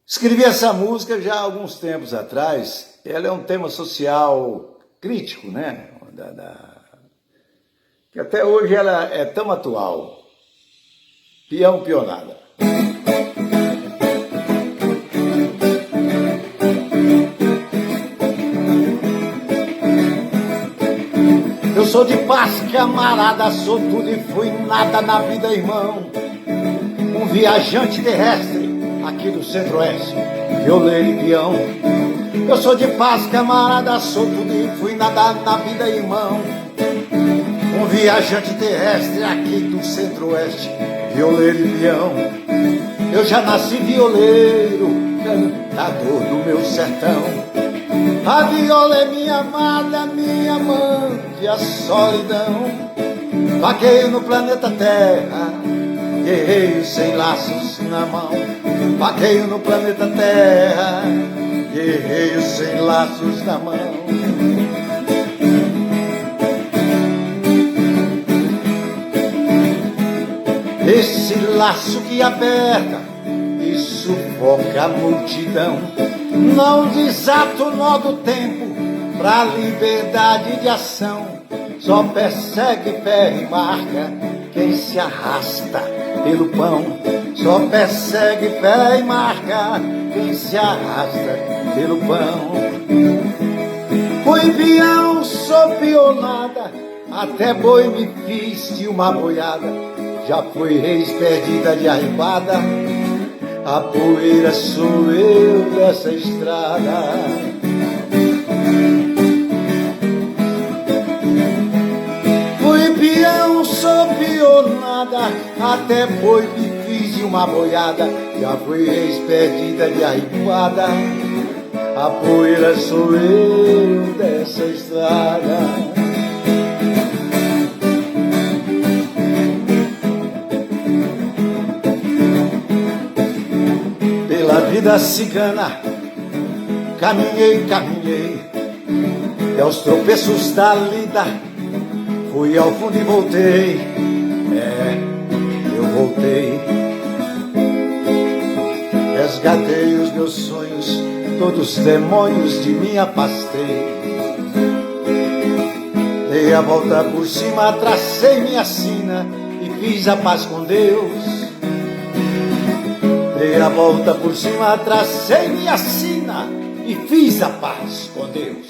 Escrevi essa música já há alguns tempos atrás. Ela é um tema social crítico, né? Que até hoje ela é tão atual. Peão, pionada. Eu sou de paz, camarada, sou tudo e fui nada na vida, irmão. Um viajante terrestre aqui do centro-oeste, violeiro e peão. Eu sou de paz, camarada, sou tudo e fui nada na vida, irmão. Um viajante terrestre aqui do centro-oeste, violeiro e peão. Eu já nasci violeiro, cantador do meu sertão. A viola é minha amada, minha amante, a solidão. Vaqueio no planeta Terra, guerreiro sem laços na mão. Vaqueio no planeta Terra, guerreiro sem laços na mão. Esse laço que aperta e sufoca a multidão, não desata o nó do tempo pra liberdade de ação. Só persegue, ferra e marca quem se arrasta pelo pão. Só persegue, ferra e marca quem se arrasta pelo pão. Fui peão, sou pionada, até boi me fiz de uma boiada. Já fui reis perdida de arribada, a poeira sou eu dessa estrada. Fui peão, sou pionada, até boi me fiz de uma boiada. Já fui reis perdida de arribada, a poeira sou eu dessa estrada. Pela vida cigana, caminhei, caminhei, e aos tropeços da lida, fui ao fundo e voltei, eu voltei. Resgatei os meus sonhos, todos os demônios de mim afastei. Dei a volta por cima, tracei minha sina e fiz a paz com Deus. Dei a volta por cima, tracei minha sina e fiz a paz com Deus.